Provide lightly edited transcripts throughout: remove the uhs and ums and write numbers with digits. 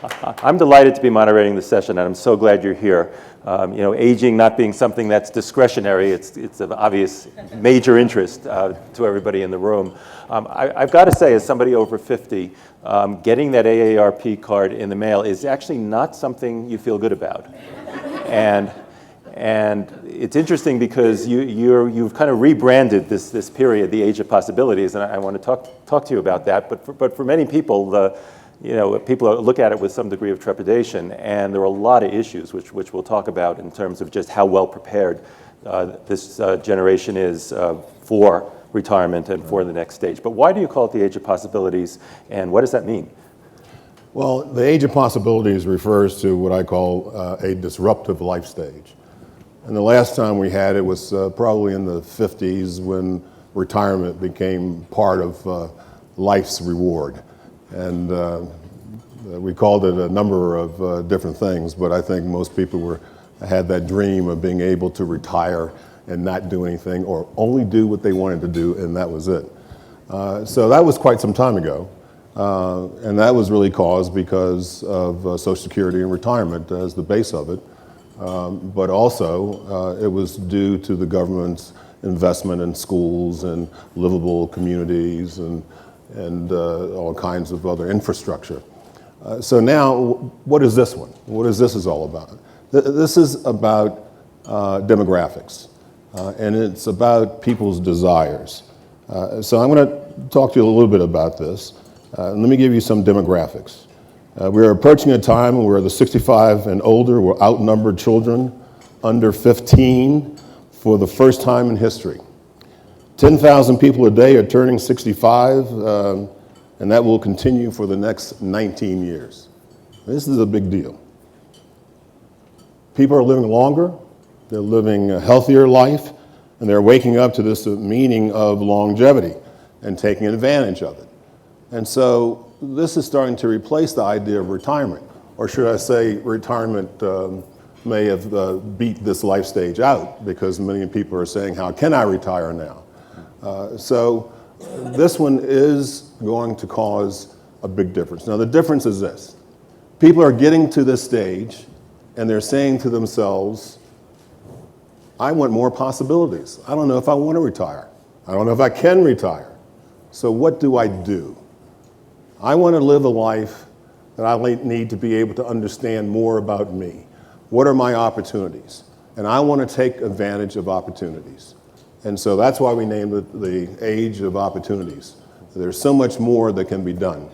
I'm delighted to be moderating this session, and I'm so glad you're here. Aging not being something that's discretionary, it's of obvious major interest to everybody in the room. I've got to say, as somebody over 50, getting that AARP card in the mail is actually not something you feel good about. And it's interesting because you've kind of rebranded this period, the age of possibilities, and I want to talk to you about that. But for many people, people look at it with some degree of trepidation, and there are a lot of issues which we'll talk about in terms of just how well prepared this generation is for retirement and for the next stage. But why do you call it the age of possibilities, and what does that mean? Well, the age of possibilities refers to what I call a disruptive life stage. And the last time we had it was probably in the 50s when retirement became part of life's reward. And we called it a number of different things, but I think most people had that dream of being able to retire and not do anything, or only do what they wanted to do, and that was it. So that was quite some time ago, and that was really caused because of Social Security and retirement as the base of it. But also, it was due to the government's investment in schools and livable communities and all kinds of other infrastructure. So now, what is this one? What is this all about? This is about demographics, and it's about people's desires. So I'm going to talk to you a little bit about this. Let me give you some demographics. We're approaching a time where the 65 and older will outnumber children under 15 for the first time in history. 10,000 people a day are turning 65, and that will continue for the next 19 years. This is a big deal. People are living longer, they're living a healthier life, and they're waking up to this meaning of longevity and taking advantage of it. And so this is starting to replace the idea of retirement, or should I say retirement may have beat this life stage out, because many people are saying, how can I retire now? So this one is going to cause a big difference. Now the difference is this. People are getting to this stage and they're saying to themselves, I want more possibilities. I don't know if I want to retire. I don't know if I can retire. So what do I do? I want to live a life that I need to be able to understand more about me. What are my opportunities? And I want to take advantage of opportunities. And so that's why we named it the age of opportunities. There's so much more that can be done.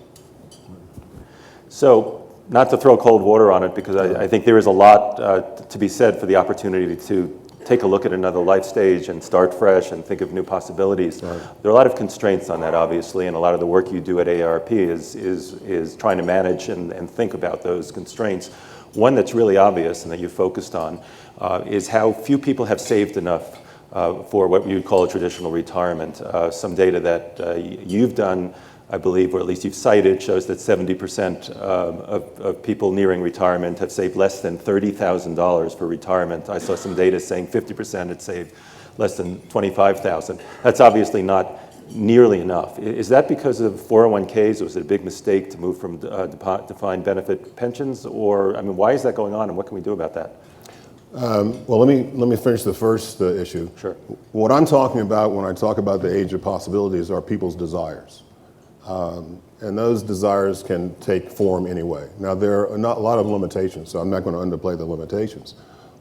So, not to throw cold water on it, because I think there is a lot to be said for the opportunity to take a look at another life stage and start fresh and think of new possibilities. Right. There are a lot of constraints on that, obviously, and a lot of the work you do at AARP is trying to manage and think about those constraints. One that's really obvious and that you focused on is how few people have saved enough for what you would call a traditional retirement. Some data that you've done, I believe, or at least you've cited, shows that 70% of people nearing retirement have saved less than $30,000 for retirement. I saw some data saying 50% had saved less than $25,000. That's obviously not nearly enough. Is that because of 401ks, or was it a big mistake to move from defined benefit pensions? Or, I mean, why is that going on, and what can we do about that? Well, let me finish the first issue. Sure. What I'm talking about when I talk about the age of possibilities are people's desires. And those desires can take form anyway. Now, there are not a lot of limitations, so I'm not going to underplay the limitations.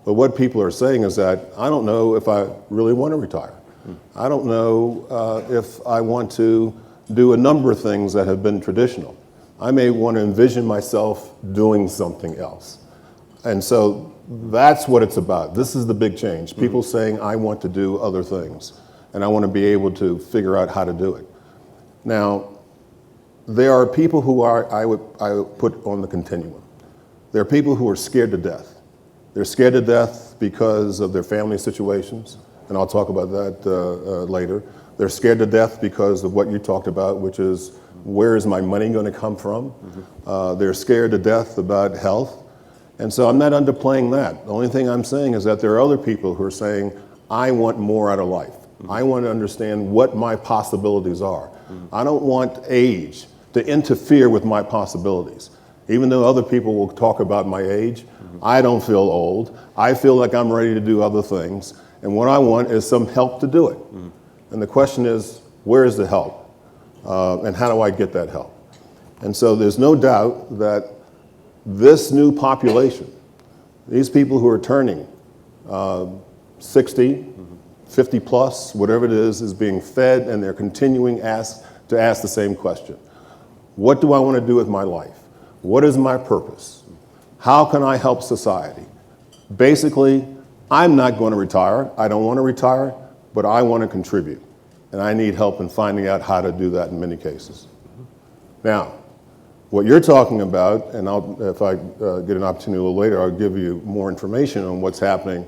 But what people are saying is that I don't know if I really want to retire. I don't know if I want to do a number of things that have been traditional. I may want to envision myself doing something else. And so that's what it's about. This is the big change. People saying, I want to do other things, and I want to be able to figure out how to do it. Now, there are people who I would put on the continuum. There are people who are scared to death. They're scared to death because of their family situations, and I'll talk about that later. They're scared to death because of what you talked about, which is, where is my money going to come from? They're scared to death about health. And so I'm not underplaying that. The only thing I'm saying is that there are other people who are saying, I want more out of life. I want to understand what my possibilities are. I don't want age to interfere with my possibilities. Even though other people will talk about my age, I don't feel old. I feel like I'm ready to do other things. And what I want is some help to do it. And the question is, where is the help? And how do I get that help? And so there's no doubt that this new population, these people who are turning 60, 50 plus, whatever it is being fed, and they're continuing to ask the same question. What do I want to do with my life? What is my purpose? How can I help society? Basically, I'm not going to retire. I don't want to retire, but I want to contribute. And I need help in finding out how to do that in many cases. Now, what you're talking about, and if I get an opportunity a little later, I'll give you more information on what's happening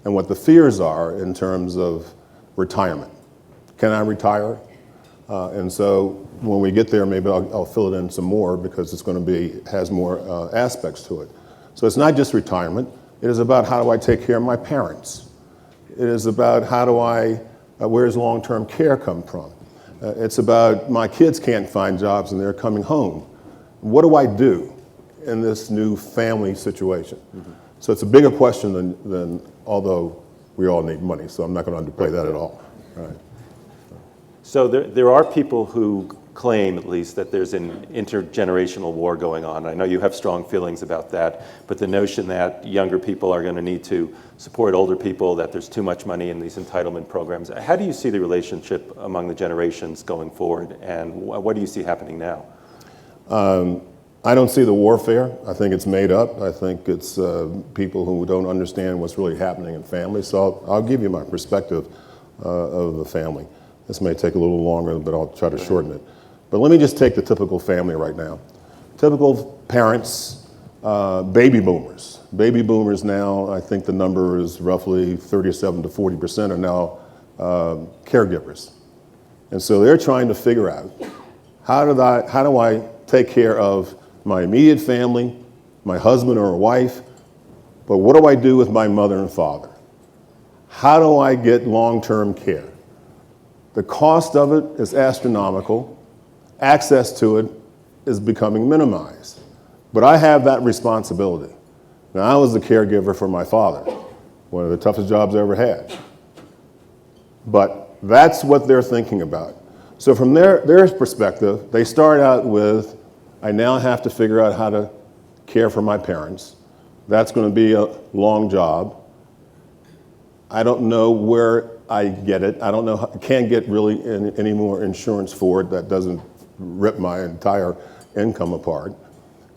and what the fears are in terms of retirement. Can I retire? And so when we get there, maybe I'll fill it in some more because it's going to has more aspects to it. So it's not just retirement. It is about how do I take care of my parents. It is about where does long-term care come from? It's about my kids can't find jobs and they're coming home. What do I do in this new family situation? So it's a bigger question than although we all need money, so I'm not going to underplay that at all. All right. So there are people who claim, at least, that there's an intergenerational war going on. I know you have strong feelings about that, but the notion that younger people are going to need to support older people, that there's too much money in these entitlement programs. How do you see the relationship among the generations going forward, and what do you see happening now? I don't see the warfare. I think it's made up. I think it's people who don't understand what's really happening in families. So I'll give you my perspective of the family. This may take a little longer, but I'll try to shorten it. But let me just take the typical family right now. Typical parents, baby boomers. Baby boomers now, I think the number is roughly 37 to 40% are now caregivers. And so they're trying to figure out, how do I take care of my immediate family, my husband or a wife, but what do I do with my mother and father? How do I get long-term care? The cost of it is astronomical. Access to it is becoming minimized. But I have that responsibility. Now, I was the caregiver for my father, one of the toughest jobs I ever had. But that's what they're thinking about. So from their perspective, they start out with, I now have to figure out how to care for my parents. That's going to be a long job. I don't know where I get it. I don't know. I can't get really any more insurance for it that doesn't rip my entire income apart.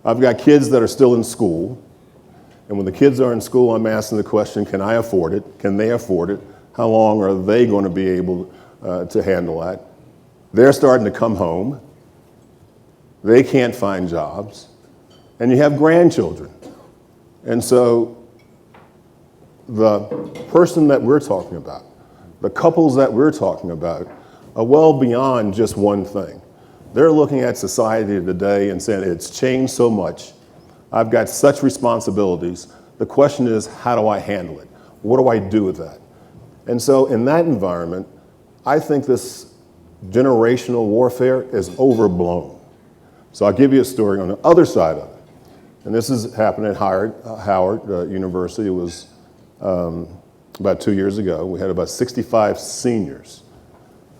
I've got kids that are still in school. And when the kids are in school, I'm asking the question, can I afford it? Can they afford it? How long are they going to be able to handle that? They're starting to come home. They can't find jobs. And you have grandchildren. And so the person that we're talking about, the couples that we're talking about, are well beyond just one thing. They're looking at society today and saying, it's changed so much. I've got such responsibilities. The question is, how do I handle it? What do I do with that? And so in that environment, I think this generational warfare is overblown. So I'll give you a story on the other side of it. And this has happened at Howard University. It was about 2 years ago. We had about 65 seniors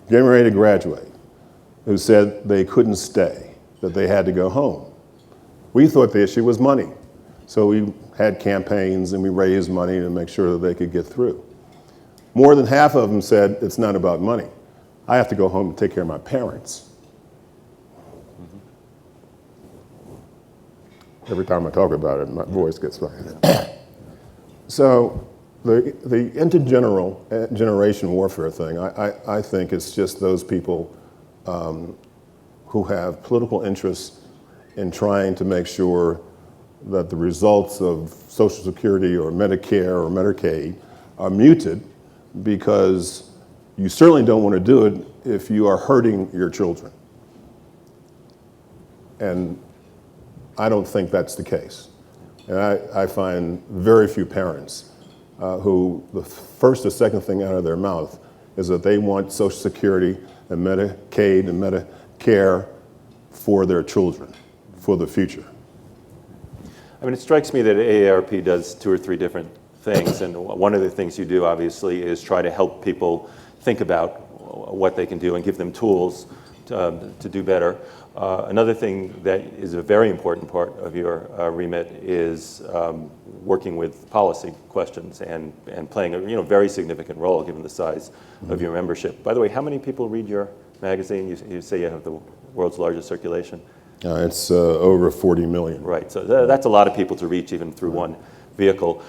getting ready to graduate who said they couldn't stay, that they had to go home. We thought the issue was money. So we had campaigns and we raised money to make sure that they could get through. More than half of them said, it's not about money. I have to go home and take care of my parents. Every time I talk about it, my voice gets funny. So the intergeneration warfare thing, I think it's just those people who have political interests in trying to make sure that the results of Social Security or Medicare or Medicaid are muted, because you certainly don't want to do it if you are hurting your children. And I don't think that's the case. And I find very few parents who the first or second thing out of their mouth is that they want Social Security and Medicaid and Medicare for their children, for the future. I mean, it strikes me that AARP does 2 or 3 different things, and one of the things you do, obviously, is try to help people think about what they can do and give them tools to do better. Another thing that is a very important part of your remit is working with policy questions and playing a very significant role given the size of your membership. By the way, how many people read your magazine? You say you have the world's largest circulation. It's over 40 million. Right, so that's a lot of people to reach even through one vehicle.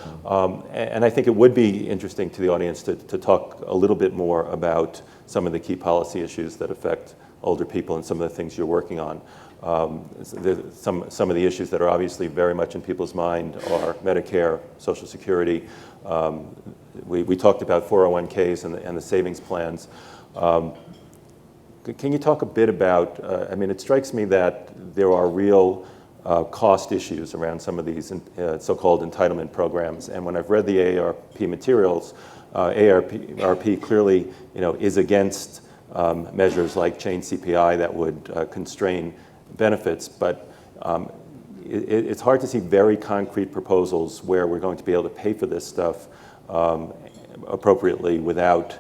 And I think it would be interesting to the audience to talk a little bit more about some of the key policy issues that affect older people and some of the things you're working on. Some of the issues that are obviously very much in people's mind are Medicare, Social Security. We talked about 401ks and the savings plans. Can you talk a bit about, I mean, it strikes me that there are real cost issues around some of these so-called entitlement programs. And when I've read the AARP materials, AARP clearly, is against measures like chain CPI that would constrain benefits. But it's hard to see very concrete proposals where we're going to be able to pay for this stuff appropriately without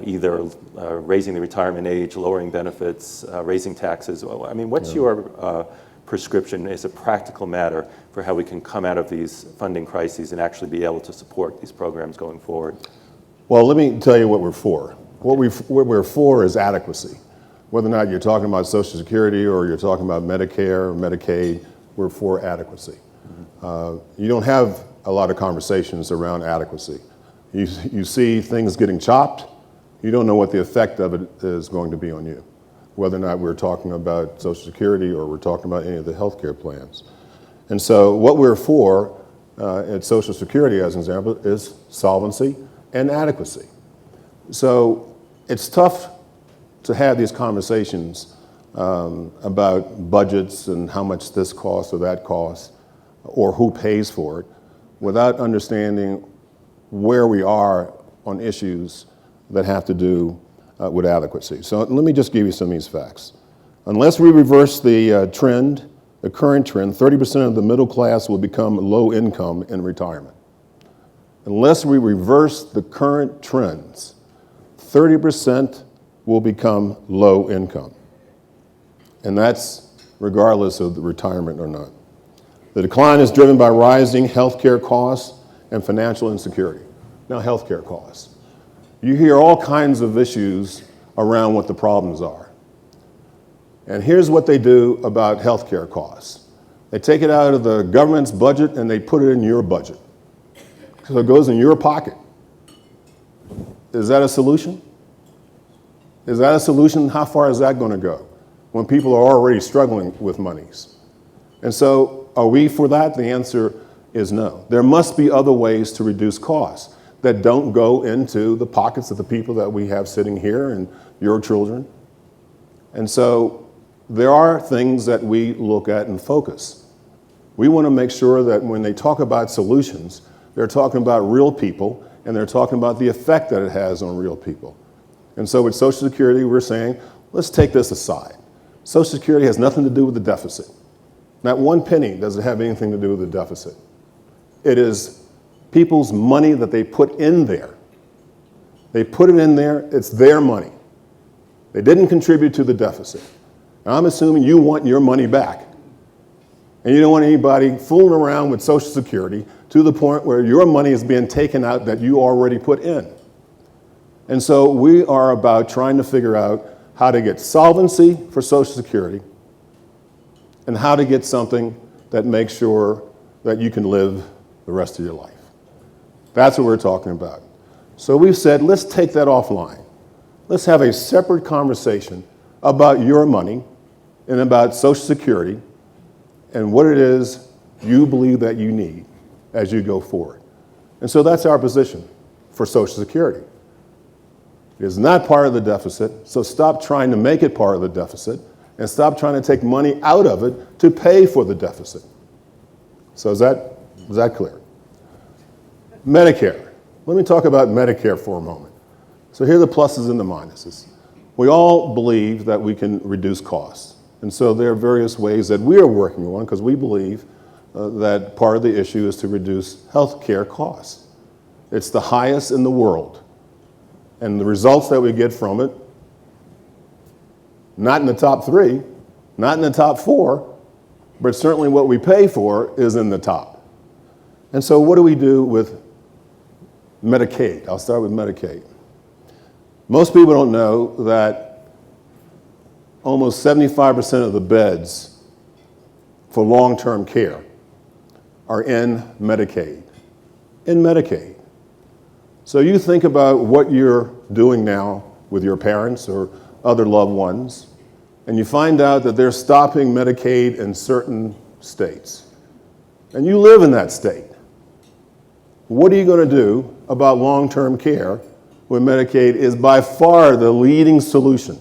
either raising the retirement age, lowering benefits, raising taxes. I mean, what's your prescription as a practical matter for how we can come out of these funding crises and actually be able to support these programs going forward? Well, let me tell you what we're for. What we're for is adequacy. Whether or not you're talking about Social Security or you're talking about Medicare or Medicaid, we're for adequacy. You don't have a lot of conversations around adequacy. You see things getting chopped. You don't know what the effect of it is going to be on you, whether or not we're talking about Social Security or we're talking about any of the healthcare plans. And so what we're for at Social Security, as an example, is solvency and adequacy. So it's tough to have these conversations about budgets and how much this costs or that costs or who pays for it without understanding where we are on issues that have to do with adequacy. So let me just give you some of these facts. Unless we reverse the trend, the current trend, 30% of the middle class will become low income in retirement. Unless we reverse the current trends, 30% will become low income. And that's regardless of the retirement or not. The decline is driven by rising healthcare costs and financial insecurity. Now, healthcare costs. You hear all kinds of issues around what the problems are. And here's what they do about healthcare costs. They take it out of the government's budget and they put it in your budget. So it goes in your pocket. Is that a solution? Is that a solution? How far is that going to go when people are already struggling with monies? And so are we for that? The answer is no. There must be other ways to reduce costs that don't go into the pockets of the people that we have sitting here and your children. And so there are things that we look at and focus. We want to make sure that when they talk about solutions, they're talking about real people and they're talking about the effect that it has on real people. And so with Social Security, we're saying, let's take this aside. Social Security has nothing to do with the deficit. Not one penny does it have anything to do with the deficit. It is people's money that they put in there. They put it in there, it's their money. They didn't contribute to the deficit. Now, I'm assuming you want your money back. And you don't want anybody fooling around with Social Security to the point where your money is being taken out that you already put in. And so we are about trying to figure out how to get solvency for Social Security and how to get something that makes sure that you can live the rest of your life. That's what we're talking about. So we've said, let's take that offline. Let's have a separate conversation about your money and about Social Security and what it is you believe that you need as you go forward. And so that's our position for Social Security. It is not part of the deficit, so stop trying to make it part of the deficit and stop trying to take money out of it to pay for the deficit. So is that clear? Medicare. Let me talk about Medicare for a moment. So here are the pluses and the minuses. We all believe that we can reduce costs. And so there are various ways that we are working on because we believe that part of the issue is to reduce health care costs. It's the highest in the world. And the results that we get from it, not in the top 3, not in the top 4, but certainly what we pay for is in the top. And so what do we do with Medicaid? I'll start with Medicaid. Most people don't know that almost 75% of the beds for long-term care are in Medicaid. In Medicaid. So you think about what you're doing now with your parents or other loved ones, and you find out that they're stopping Medicaid in certain states. And you live in that state. What are you going to do about long-term care when Medicaid is by far the leading solution?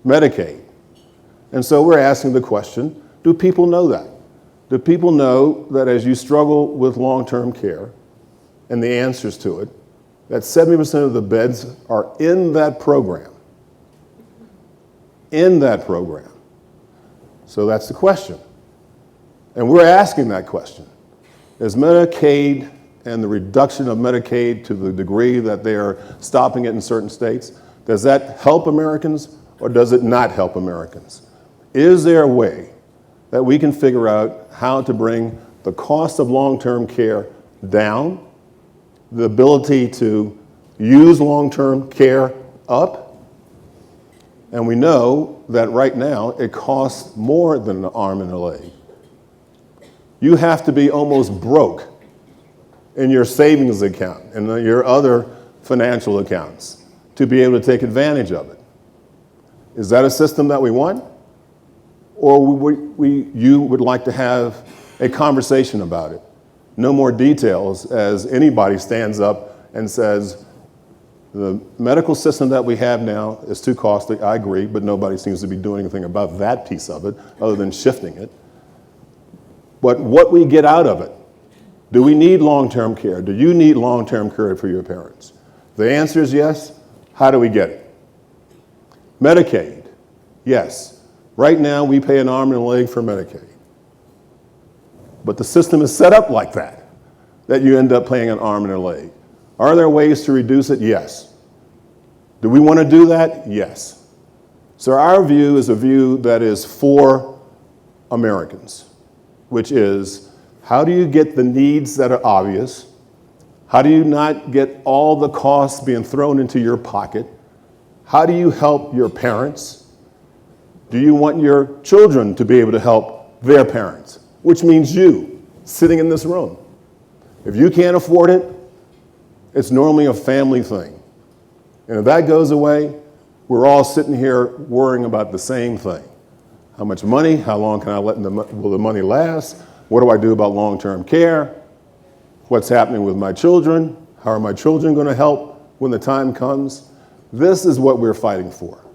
Medicaid. And so we're asking the question, do people know that? Do people know that as you struggle with long-term care and the answers to it, that 70% of the beds are in that program? In that program. So that's the question. And we're asking that question. Is Medicaid and the reduction of Medicaid to the degree that they are stopping it in certain states, does that help Americans or does it not help Americans? Is there a way that we can figure out how to bring the cost of long-term care down, the ability to use long-term care up? And we know that right now it costs more than an arm and a leg. You have to be almost broke in your savings account and your other financial accounts to be able to take advantage of it. Is that a system that we want? Or you would like to have a conversation about it? No more details as anybody stands up and says, the medical system that we have now is too costly, I agree, but nobody seems to be doing anything about that piece of it other than shifting it. But what we get out of it, do we need long-term care? Do you need long-term care for your parents? The answer is yes. How do we get it? Medicaid, yes. Right now, we pay an arm and a leg for Medicaid. But the system is set up like that you end up paying an arm and a leg. Are there ways to reduce it? Yes. Do we want to do that? Yes. So our view is a view that is for Americans, which is, how do you get the needs that are obvious? How do you not get all the costs being thrown into your pocket? How do you help your parents? Do you want your children to be able to help their parents? Which means you, sitting in this room. If you can't afford it, it's normally a family thing. And if that goes away, we're all sitting here worrying about the same thing. How much money? How long can will the money last? What do I do about long-term care? What's happening with my children? How are my children going to help when the time comes? This is what we're fighting for.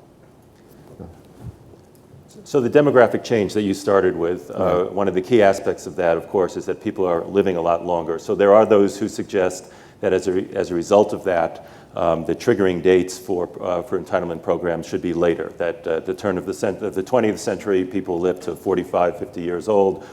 So the demographic change that you started with, one of the key aspects of that, of course, is that people are living a lot longer. So there are those who suggest that as a result of that, the triggering dates for entitlement programs should be later, that at the turn of the 20th century, people lived to 45, 50 years old.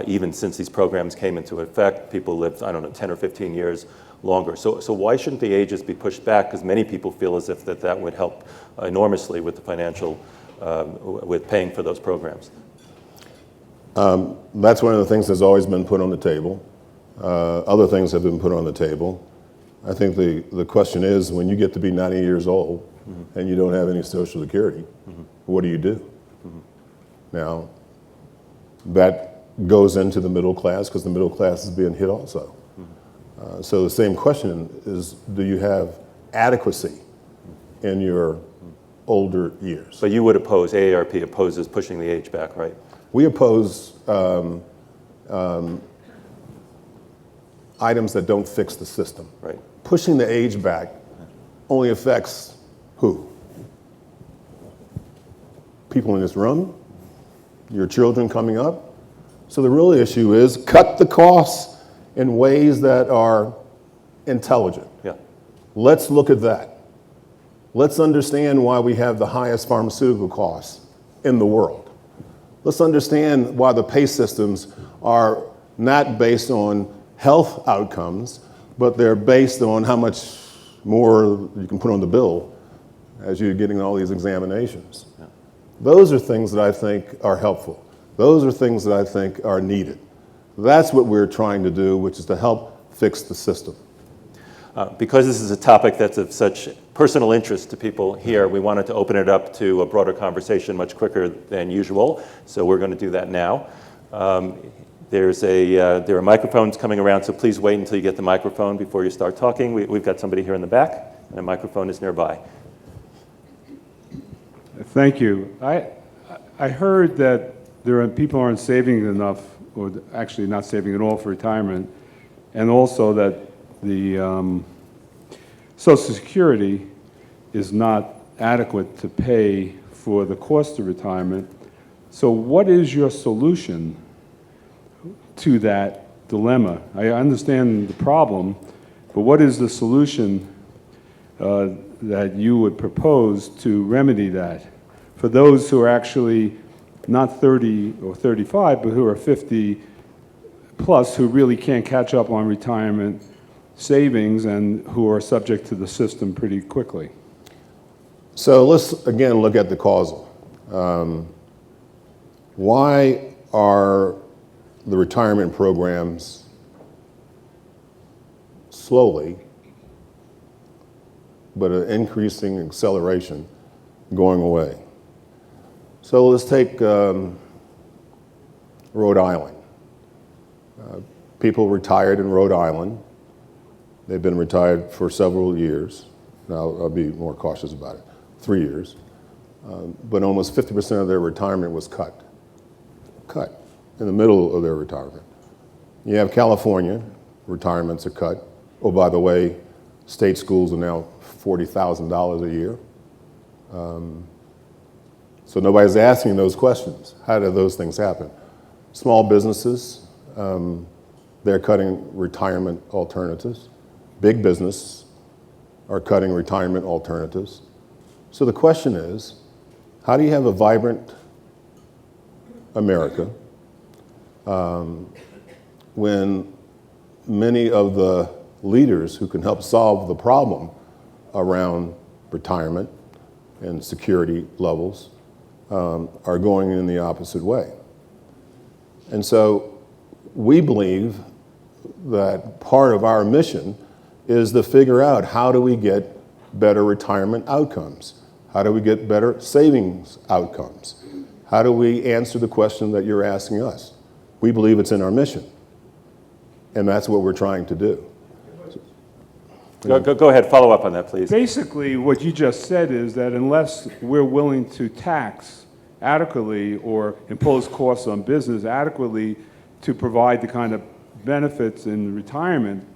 Even since these programs came into effect, people lived, 10 or 15 years longer. So why shouldn't the ages be pushed back? Because many people feel as if that would help enormously with the financial with paying for those programs. That's one of the things that's always been put on the table. Other things have been put on the table. I think the question is, when you get to be 90 years old and you don't have any Social Security, what do you do? Now, that goes into the middle class because the middle class is being hit also. So the same question is, do you have adequacy in your older years? But you would oppose, AARP opposes pushing the age back, right? We oppose items that don't fix the system. Right. Pushing the age back only affects who? People in this room, your children coming up. So the real issue is cut the costs in ways that are intelligent. Yeah. Let's look at that. Let's understand why we have the highest pharmaceutical costs in the world. Let's understand why the pay systems are not based on health outcomes, but they're based on how much more you can put on the bill as you're getting all these examinations. Yeah. Those are things that I think are helpful. Those are things that I think are needed. That's what we're trying to do, which is to help fix the system. Because this is a topic that's of such personal interest to people here, we wanted to open it up to a broader conversation much quicker than usual, so we're going to do that now. There are microphones coming around, so please wait until you get the microphone before you start talking. We've got somebody here in the back, and a microphone is nearby. Thank you. I heard that people aren't saving enough, or actually not saving at all for retirement, and also that the Social Security is not adequate to pay for the cost of retirement. So what is your solution to that dilemma? I understand the problem, but what is the solution that you would propose to remedy that for those who are actually not 30 or 35, but who are 50 plus, who really can't catch up on retirement savings and who are subject to the system pretty quickly? So let's again look at the causal. Why are the retirement programs slowly, but an increasing acceleration, going away? So let's take Rhode Island. People retired in Rhode Island. They've been retired for several years. Now, I'll be more cautious about it, 3 years. But almost 50% of their retirement was cut in the middle of their retirement. You have California, retirements are cut. Oh, by the way, state schools are now $40,000 a year. So nobody's asking those questions. How do those things happen? Small businesses, they're cutting retirement alternatives. Big business are cutting retirement alternatives. So the question is, how do you have a vibrant America when many of the leaders who can help solve the problem around retirement and security levels are going in the opposite way? And so we believe that part of our mission is to figure out, how do we get better retirement outcomes? How do we get better savings outcomes? How do we answer the question that you're asking us? We believe it's in our mission, and that's what we're trying to do. Go ahead, follow up on that, please. Basically, what you just said is that unless we're willing to tax adequately or impose costs on business adequately to provide the kind of benefits in retirement,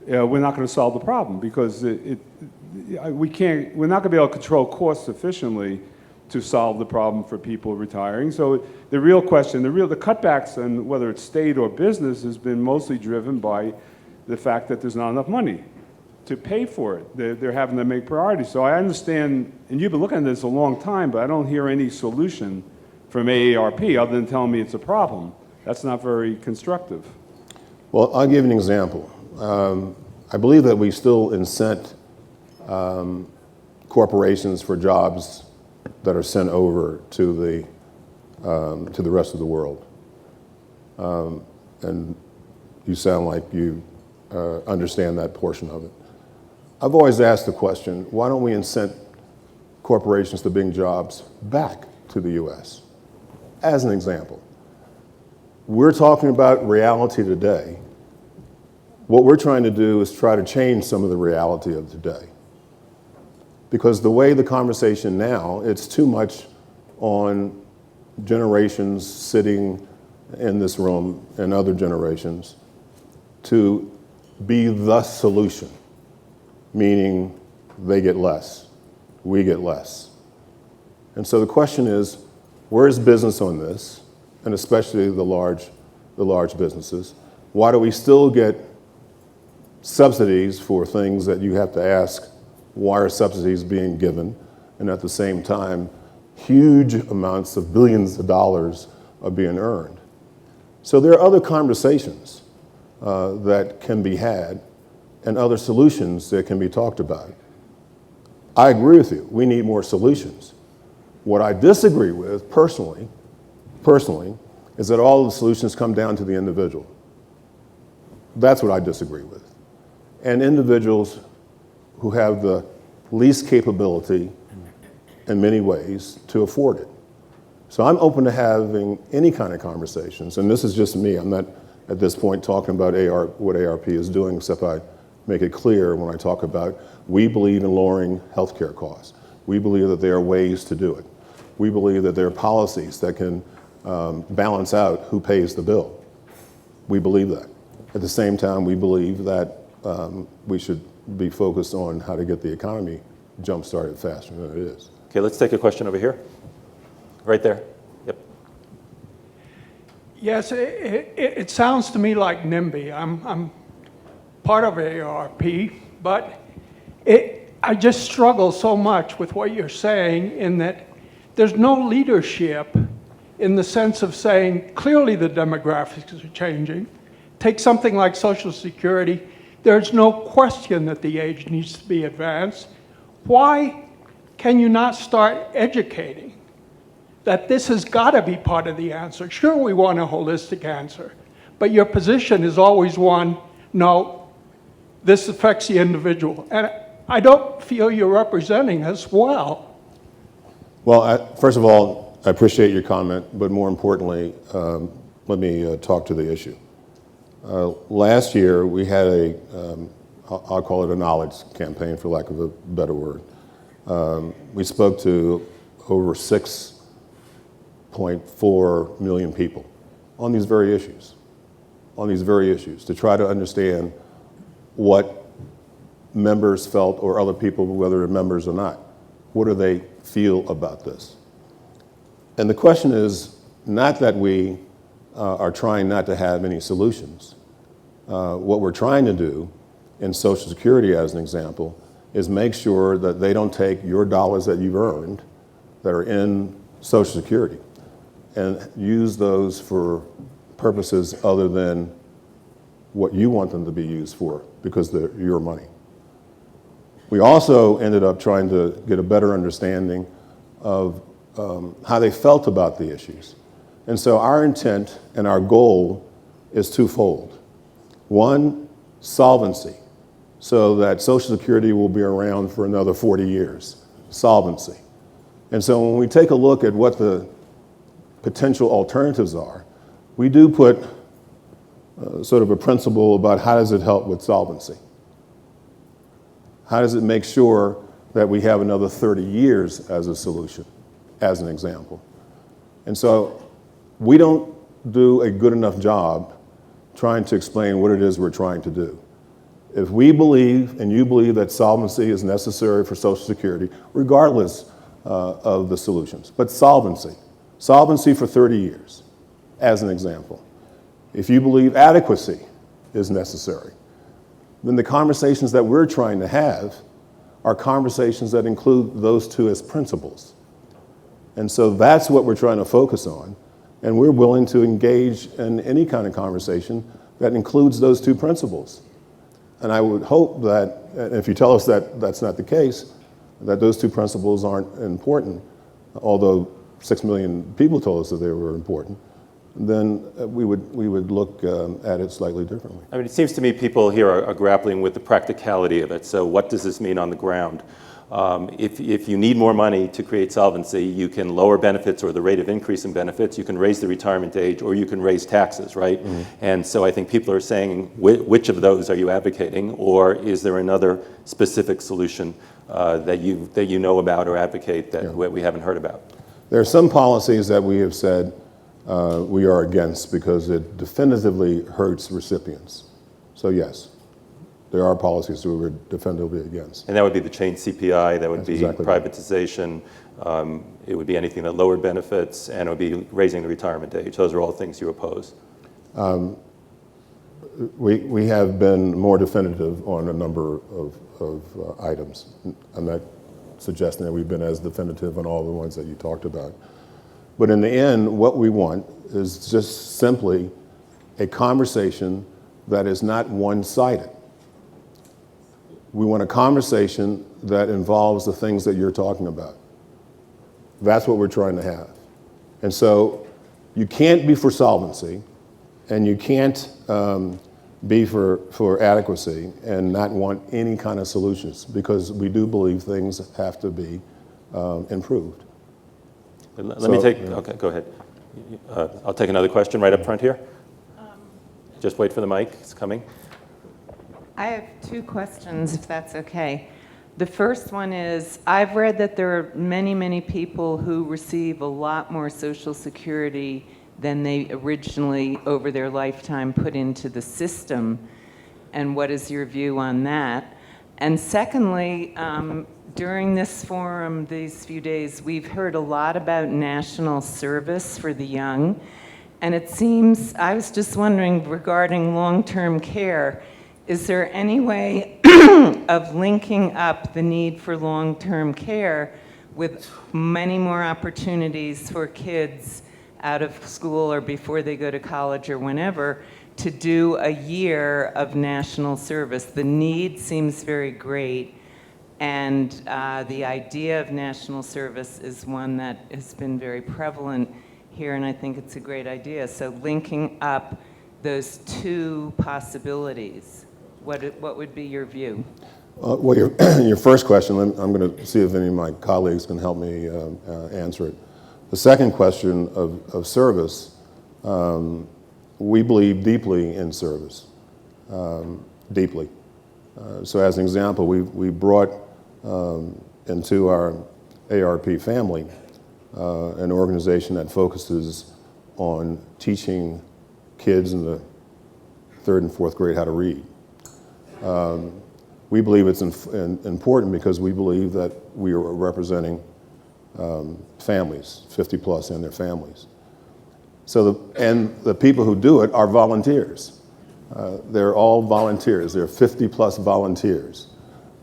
we're not going to solve the problem, because we're not going to be able to control costs sufficiently to solve the problem for people retiring. So the real question, the cutbacks, and whether it's state or business, has been mostly driven by the fact that there's not enough money to pay for it. They're having to make priorities. So I understand, and you've been looking at this a long time, but I don't hear any solution from AARP other than telling me it's a problem. That's not very constructive. Well, I'll give you an example. I believe that we still incent corporations for jobs that are sent over to the rest of the world. And you sound like you understand that portion of it. I've always asked the question, why don't we incent corporations to bring jobs back to the U.S.? As an example, we're talking about reality today. What we're trying to do is try to change some of the reality of today. Because the way the conversation now, it's too much on generations sitting in this room and other generations to be the solution, meaning they get less, we get less. And so the question is, where is business on this, and especially the large businesses? Why do we still get subsidies for things that you have to ask, why are subsidies being given? And at the same time, huge amounts of billions of dollars are being earned. So there are other conversations that can be had and other solutions that can be talked about. I agree with you. We need more solutions. What I disagree with personally, is that all the solutions come down to the individual. That's what I disagree with. And individuals who have the least capability in many ways to afford it. So I'm open to having any kind of conversations, and this is just me. I'm not at this point talking about what AARP is doing, except I make it clear when I talk about we believe in lowering healthcare costs. We believe that there are ways to do it. We believe that there are policies that can balance out who pays the bill. We believe that. At the same time, we believe that we should be focused on how to get the economy jump-started faster than it is. Okay, let's take a question over here. Right there. Yep. Yes, it sounds to me like NIMBY. I'm part of AARP, but I just struggle so much with what you're saying in that there's no leadership in the sense of saying, clearly the demographics are changing. Take something like Social Security. There's no question that the age needs to be advanced. Why can you not start educating that this has got to be part of the answer? Sure, we want a holistic answer, but your position is always one, no, this affects the individual. And I don't feel you're representing us well. Well, first of all, I appreciate your comment, but more importantly, let me talk to the issue. Last year, we had I'll call it a knowledge campaign, for lack of a better word. We spoke to over 6.4 million people on these very issues, to try to understand what members felt, or other people, whether they're members or not. What do they feel about this? And the question is not that we are trying not to have any solutions. What we're trying to do in Social Security, as an example, is make sure that they don't take your dollars that you've earned that are in Social Security and use those for purposes other than what you want them to be used for, because they're your money. We also ended up trying to get a better understanding of how they felt about the issues. And so our intent and our goal is twofold. One, solvency, so that Social Security will be around for another 40 years. Solvency. And so when we take a look at what the potential alternatives are, we do put sort of a principle about how does it help with solvency. How does it make sure that we have another 30 years as a solution, as an example? And so we don't do a good enough job trying to explain what it is we're trying to do. If we believe, and you believe, that solvency is necessary for Social Security, regardless of the solutions, but solvency for 30 years, as an example. If you believe adequacy is necessary, then the conversations that we're trying to have are conversations that include those two as principles. And so that's what we're trying to focus on. And we're willing to engage in any kind of conversation that includes those two principles. And I would hope that, and if you tell us that that's not the case, that those two principles aren't important, although 6 million people told us that they were important, then we would look at it slightly differently. I mean, it seems to me people here are grappling with the practicality of it. So what does this mean on the ground? If you need more money to create solvency, you can lower benefits or the rate of increase in benefits, you can raise the retirement age, or you can raise taxes, right? Mm-hmm. And so I think people are saying, which of those are you advocating, or is there another specific solution that you know about or advocate that we haven't heard about? There are some policies that we have said we are against because it definitively hurts recipients. So yes, there are policies that we're definitively against. And that would be the chain CPI, that would That's be exactly privatization, it would be anything that lowered benefits, and it would be raising the retirement age. Those are all things you oppose. We have been more definitive on a number of items. I'm not suggesting that we've been as definitive on all the ones that you talked about. But in the end, what we want is just simply a conversation that is not one-sided. We want a conversation that involves the things that you're talking about. That's what we're trying to have. And so you can't be for solvency, and you can't be for adequacy and not want any kind of solutions, because we do believe things have to be improved. Let me take, okay, go ahead. I'll take another question right up front here. Just wait for the mic, it's coming. I have two questions, if that's okay. The first one is, I've read that there are many, many people who receive a lot more Social Security than they originally, over their lifetime, put into the system. And what is your view on that? And secondly, during this forum these few days, we've heard a lot about national service for the young. And it seems, I was just wondering, regarding long-term care, is there any way of linking up the need for long-term care with many more opportunities for kids out of school or before they go to college or whenever to do a year of national service? The need seems very great, and the idea of national service is one that has been very prevalent here, and I think it's a great idea. So linking up those two possibilities, what would be your view? Well, your first question, I'm going to see if any of my colleagues can help me answer it. The second question of service, we believe deeply in service, deeply. So as an example, we brought into our AARP family an organization that focuses on teaching kids in the 3rd and 4th grade how to read. We believe it's important because we believe that we are representing families, 50 plus and their families. So the people who do it are volunteers. They're all volunteers. There are 50 plus volunteers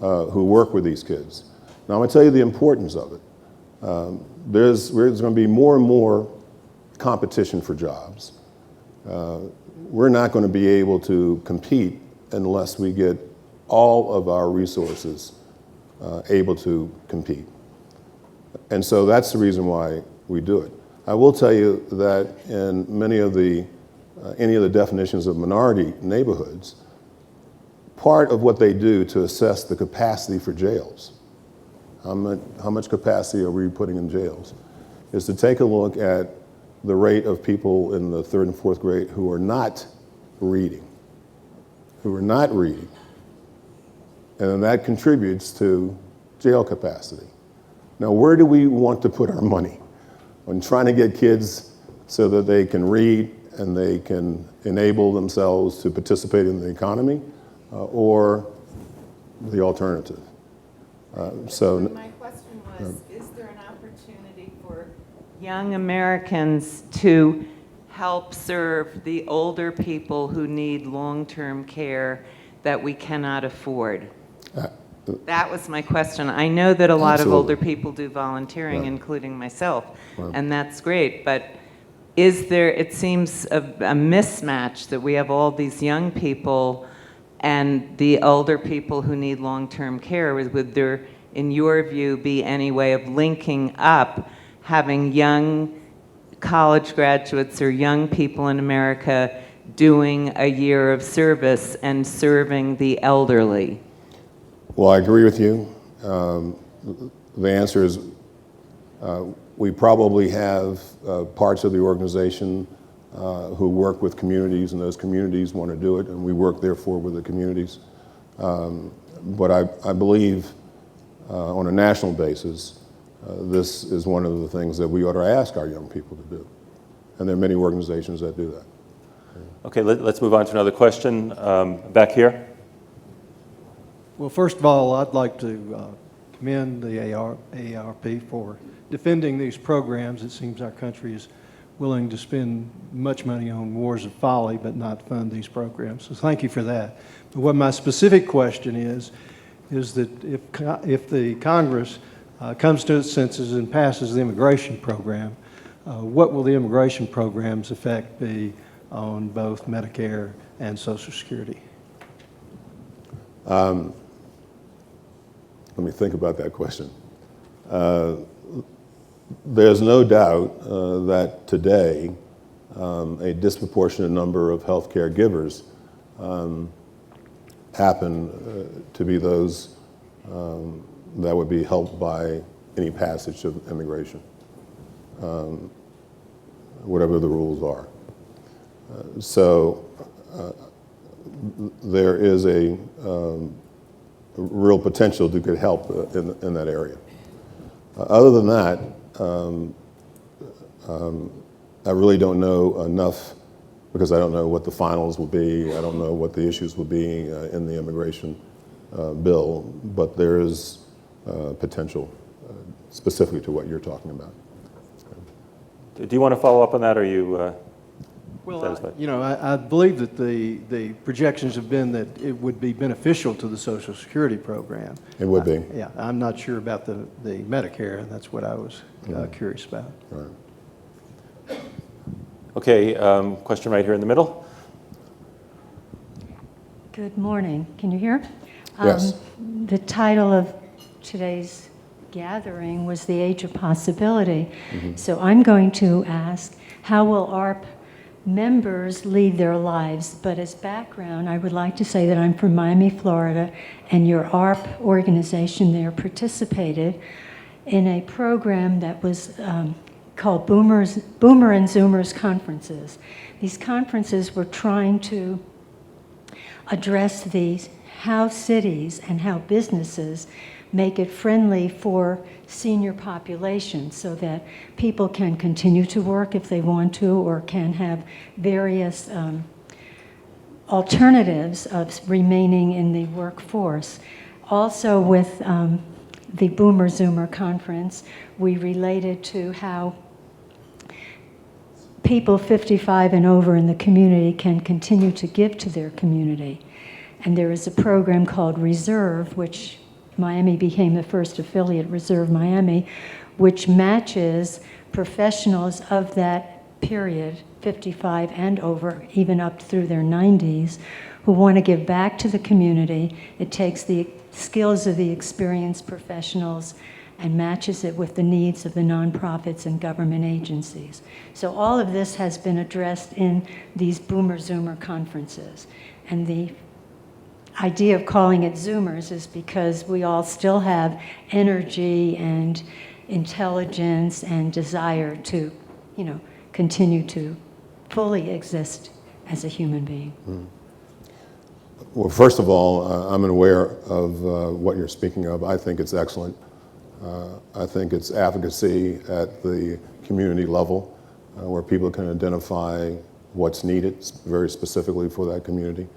who work with these kids. Now I'm going to tell you the importance of it. There's going to be more and more competition for jobs. We're not going to be able to compete unless we get all of our resources able to compete. And so that's the reason why we do it. I will tell you that in many of any of the definitions of minority neighborhoods, part of what they do to assess the capacity for jails, how much capacity are we putting in jails, is to take a look at the rate of people in the 3rd and 4th grade who are not reading. And then that contributes to jail capacity. Now, where do we want to put our money? On trying to get kids so that they can read and they can enable themselves to participate in the economy, or the alternative? My question was, is there an opportunity for young Americans to help serve the older people who need long-term care that we cannot afford? That was my question. I know that a lot Absolutely. of older people do volunteering, Right. including myself, Right. and that's great, but it seems a mismatch that we have all these young people and the older people who need long-term care. Would there, in your view, be any way of linking up, having young college graduates or young people in America doing a year of service and serving the elderly? Well, I agree with you. The answer is we probably have parts of the organization who work with communities, and those communities want to do it, and we work, therefore, with the communities. But I believe on a national basis, this is one of the things that we ought to ask our young people to do. And there are many organizations that do that. Okay, let's move on to another question. Back here. Well, first of all, I'd like to commend the AARP for defending these programs. It seems our country is willing to spend much money on wars of folly but not fund these programs. So thank you for that. But what my specific question is that if the Congress comes to its senses and passes the immigration program, what will the immigration program's effect be on both Medicare and Social Security? Let me think about that question. There's no doubt that today a disproportionate number of healthcare givers happen to be those that would be helped by any passage of immigration, whatever the rules are. So there is a real potential to get help in that area. Other than that, I really don't know enough because I don't know what the finals will be. I don't know what the issues will be in the immigration bill, but there is potential specifically to what you're talking about. Do you want to follow up on that, or are you satisfied? I believe that the projections have been that it would be beneficial to the Social Security program. It would be. Yeah, I'm not sure about the Medicare, and that's what I was curious about. Right. Okay, question right here in the middle. Good morning. Can you hear? Yes. The title of today's gathering was The Age of Possibility. So I'm going to ask, how will AARP members lead their lives? But as background, I would like to say that I'm from Miami, Florida, and your AARP organization there participated in a program that was called Boomer and Zoomers conferences. These conferences were trying to address how cities and how businesses make it friendly for senior populations so that people can continue to work if they want to, or can have various alternatives of remaining in the workforce. Also with the Boomer Zoomer conference, we related to how people 55 and over in the community can continue to give to their community. And there is a program called Reserve, which Miami became the first affiliate, Reserve Miami, which matches professionals of that period, 55 and over, even up through their 90s, who want to give back to the community. It takes the skills of the experienced professionals and matches it with the needs of the nonprofits and government agencies. So all of this has been addressed in these Boomer Zoomer conferences. And the idea of calling it Zoomers is because we all still have energy and intelligence and desire to, continue to fully exist as a human being. Well, first of all, I'm aware of what you're speaking of. I think it's excellent. I think it's advocacy at the community level where people can identify what's needed very specifically for that community.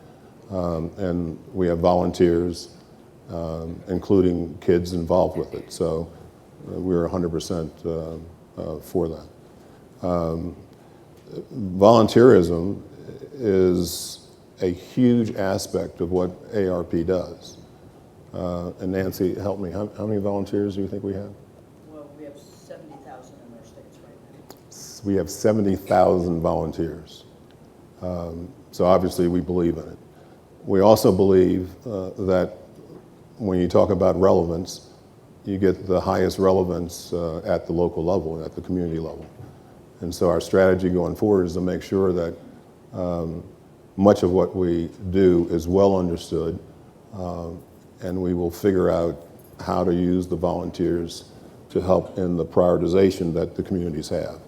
And we have volunteers, including kids involved with it. So we're 100% for that. Volunteerism is a huge aspect of what AARP does. And Nancy, help me, how many volunteers do you think we have? Well, we have 70,000 in our states right now. We have 70,000 volunteers. So obviously we believe in it. We also believe that when you talk about relevance, you get the highest relevance at the local level, at the community level. And so our strategy going forward is to make sure that much of what we do is well understood, and we will figure out how to use the volunteers to help in the prioritization that the communities have,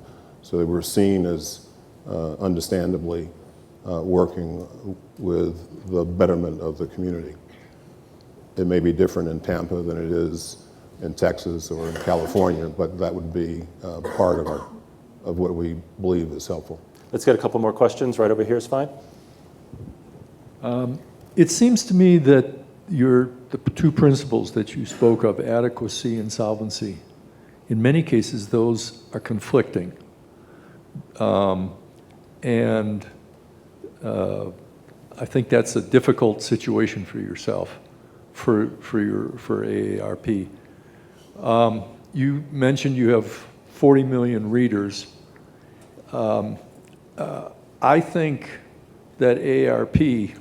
so that we're seen as understandably working with the betterment of the community. It may be different in Tampa than it is in Texas or in California, but that would be part of what we believe is helpful. Let's get a couple more questions. Right over here is fine. It seems to me that the two principles that you spoke of, adequacy and solvency, in many cases those are conflicting. And I think that's a difficult situation for yourself, for AARP. You mentioned you have 40 million readers. I think that AARP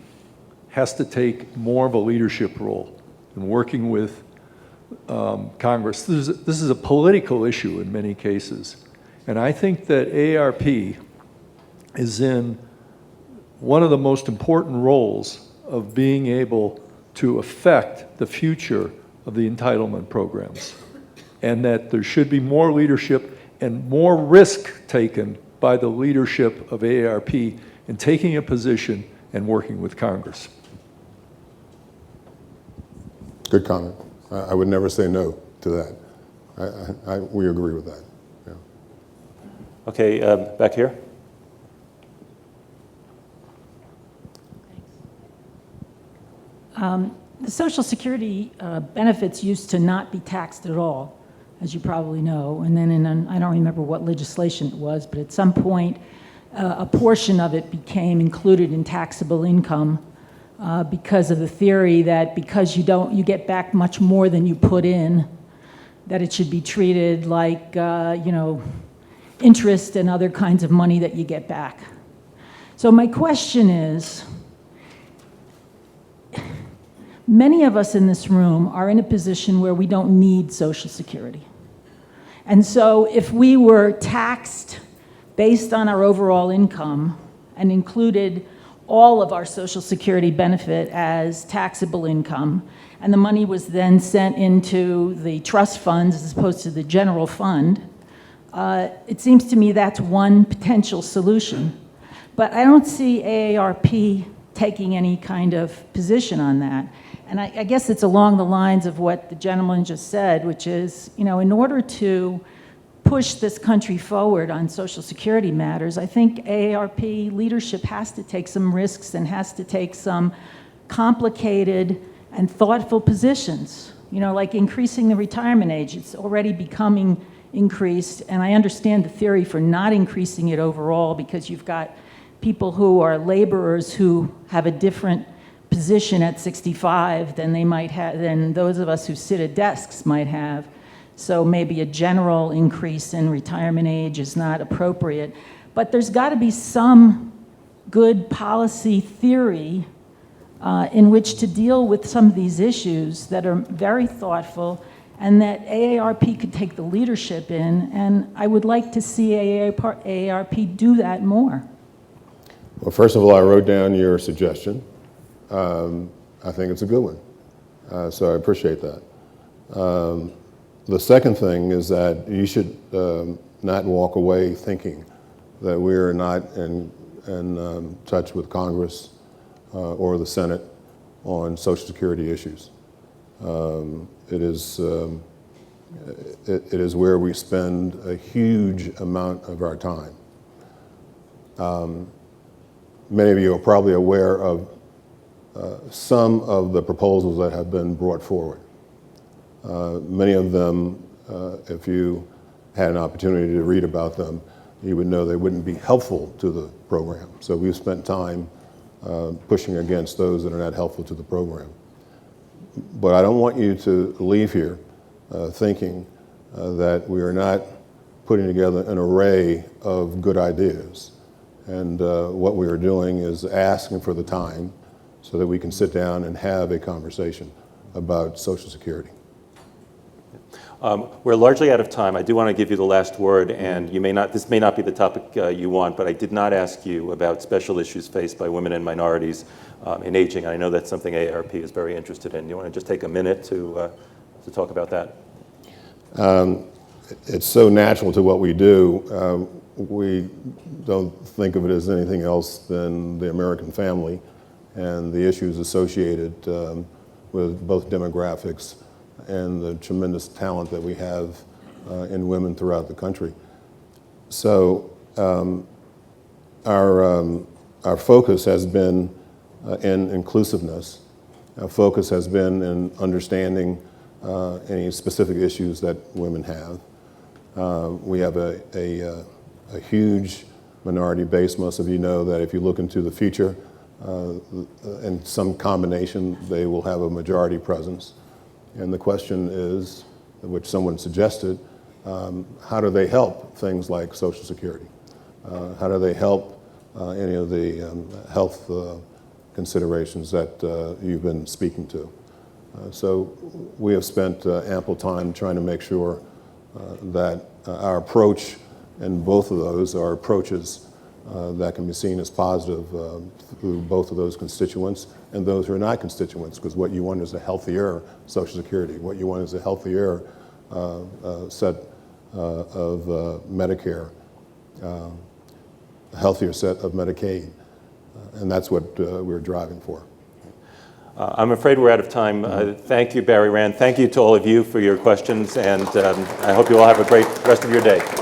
has to take more of a leadership role in working with Congress. This is a political issue in many cases. And I think that AARP is in one of the most important roles of being able to affect the future of the entitlement programs. And that there should be more leadership and more risk taken by the leadership of AARP in taking a position and working with Congress. Good comment. I would never say no to that. We agree with that. Yeah. Okay, back here. The Social Security benefits used to not be taxed at all, as you probably know. And then I don't remember what legislation it was, but at some point, a portion of it became included in taxable income because of the theory that because you get back much more than you put in, that it should be treated like, interest and other kinds of money that you get back. So my question is, many of us in this room are in a position where we don't need Social Security. And so if we were taxed based on our overall income and included all of our Social Security benefit as taxable income, and the money was then sent into the trust funds as opposed to the general fund, it seems to me that's one potential solution. But I don't see AARP taking any kind of position on that. And I guess it's along the lines of what the gentleman just said, which is, in order to push this country forward on Social Security matters, I think AARP leadership has to take some risks and has to take some complicated and thoughtful positions, like increasing the retirement age. It's already becoming increased, and I understand the theory for not increasing it overall because you've got people who are laborers who have a different position at 65 than they might have, than those of us who sit at desks might have. So maybe a general increase in retirement age is not appropriate. But there's got to be some good policy theory in which to deal with some of these issues that are very thoughtful and that AARP could take the leadership in. And I would like to see AARP do that more. Well, first of all, I wrote down your suggestion. I think it's a good one. So I appreciate that. The second thing is that you should not walk away thinking that we are not in touch with Congress or the Senate on Social Security issues. It is where we spend a huge amount of our time. Many of you are probably aware of some of the proposals that have been brought forward. Many of them, if you had an opportunity to read about them, you would know they wouldn't be helpful to the program. So we've spent time pushing against those that are not helpful to the program. But I don't want you to leave here thinking that we are not putting together an array of good ideas. And what we are doing is asking for the time so that we can sit down and have a conversation about Social Security. We're largely out of time. I do want to give you the last word, and this may not be the topic you want, but I did not ask you about special issues faced by women and minorities in aging. I know that's something AARP is very interested in. You want to just take a minute to talk about that? It's so natural to what we do. We don't think of it as anything else than the American family and the issues associated with both demographics and the tremendous talent that we have in women throughout the country. So our focus has been in inclusiveness. Our focus has been in understanding any specific issues that women have. We have a huge minority base. Most of you know that if you look into the future, in some combination, they will have a majority presence. And the question is, which someone suggested, how do they help things like Social Security? How do they help any of the health considerations that you've been speaking to. So we have spent ample time trying to make sure that our approach in both of those are approaches that can be seen as positive through both of those constituents and those who are not constituents, because what you want is a healthier Social Security. What you want is a healthier set of Medicare, a healthier set of Medicaid, and that's what we're driving for. I'm afraid we're out of time. Thank you, Barry Rand. Thank you to all of you for your questions, and I hope you all have a great rest of your day.